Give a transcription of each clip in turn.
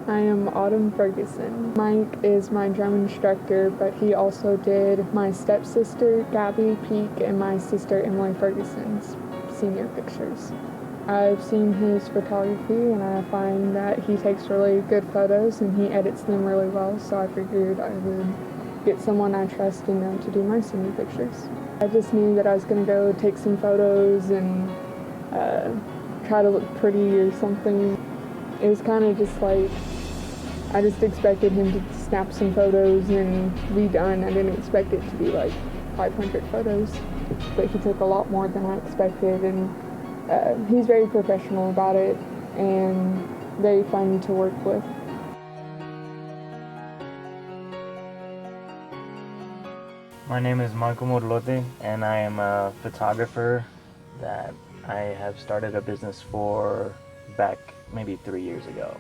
I am Autumn Ferguson. Mike is my drum instructor, but he also did my stepsister, Gabby Peak, and my sister, Emily Ferguson's senior pictures. I've seen his photography, and I find that he takes really good photos and he edits them really well, so I figured I would get someone I trust and know to do my senior pictures. I just knew that I was going to go take some photos and try to look pretty or something. It was kind of just like, I just expected him to snap some photos and be done. I didn't expect it to be like 500 photos, but he took a lot more than I expected, and he's very professional about it and very fun to work with. My name is Marco Morlote, and I am a photographer that I have started a business for back maybe 3 years ago.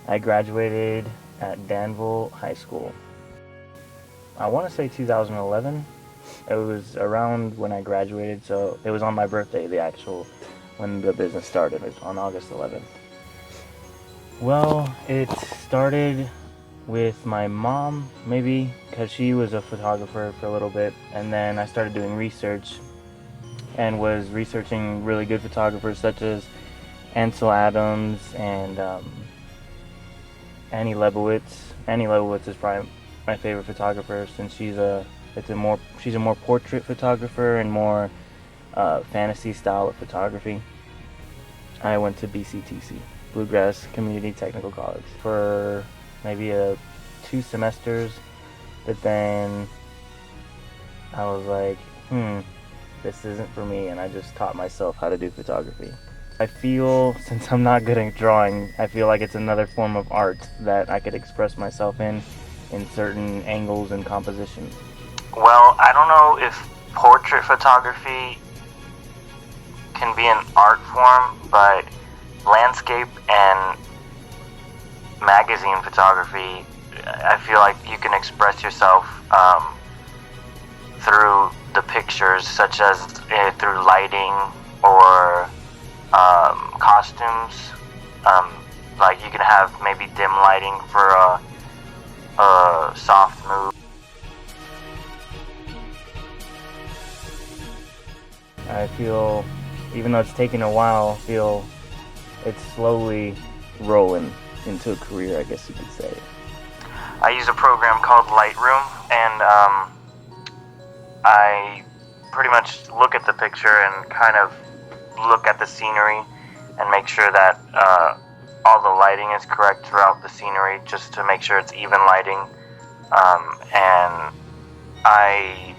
I graduated at Danville High School. I want to say 2011. It was around when I graduated, so it was on my birthday, when the business started. It was on August 11th. Well, it started with my mom, maybe, because she was a photographer for a little bit, and then I started doing research and was researching really good photographers such as Ansel Adams and Annie Leibovitz. Annie Leibovitz is probably my favorite photographer, since she's a more portrait photographer and more fantasy style of photography. I went to BCTC, Bluegrass Community Technical College, for maybe 2 semesters, but then I was like, this isn't for me, and I just taught myself how to do photography. I feel, since I'm not good at drawing, I feel like it's another form of art that I could express myself in certain angles and composition. Well, I don't know if portrait photography can be an art form, but landscape and magazine photography, I feel like you can express yourself through the pictures, such as through lighting or costumes. Like you can have maybe dim lighting for a soft mood. I feel, even though it's taken a while, it's slowly rolling into a career, I guess you could say. I use a program called Lightroom, and I pretty much look at the picture and kind of look at the scenery and make sure that all the lighting is correct throughout the scenery, just to make sure it's even lighting. And I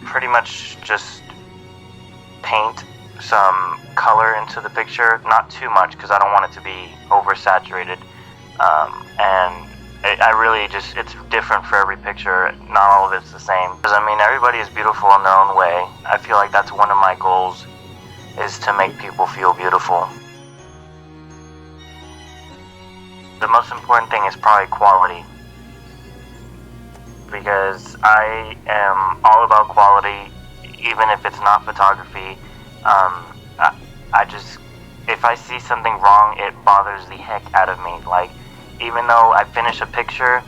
pretty much just paint some color into the picture, not too much because I don't want it to be oversaturated. And I really just, it's different for every picture. Not all of it's the same. Because I mean, everybody is beautiful in their own way. I feel like that's one of my goals, is to make people feel beautiful. The most important thing is probably quality, because I am all about quality, even if it's not photography. I just, if I see something wrong, it bothers the heck out of me. Like, even though I finish a picture,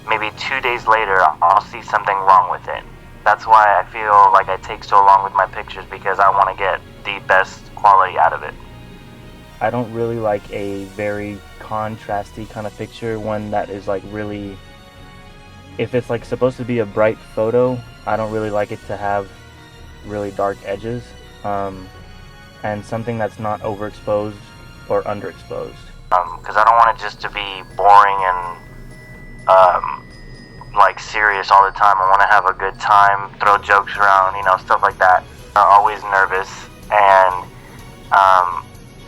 maybe 2 days later, I'll see something wrong with it. That's why I feel like I take so long with my pictures, because I want to get the best quality out of it. I don't really like a very contrasty kind of picture, one that is like really, if it's like supposed to be a bright photo, I don't really like it to have really dark edges, and something that's not overexposed or underexposed. Because I don't want it just to be boring and like serious all the time. I want to have a good time, throw jokes around, stuff like that. I'm always nervous, and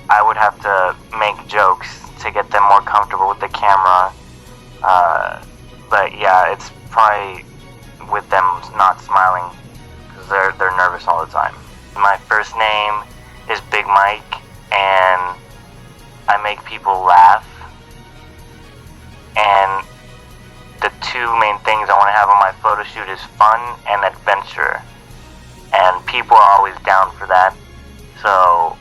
I would have to make jokes to get them more comfortable with the camera. But yeah, it's probably with them not smiling because they're nervous all the time. My first name is Big Mike, and I make people laugh. And the 2 main things I want to have on my photo shoot is fun and adventure. And people are always down for that. So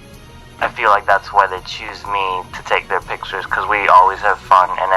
I feel like that's why they choose me to take their pictures, because we always have fun and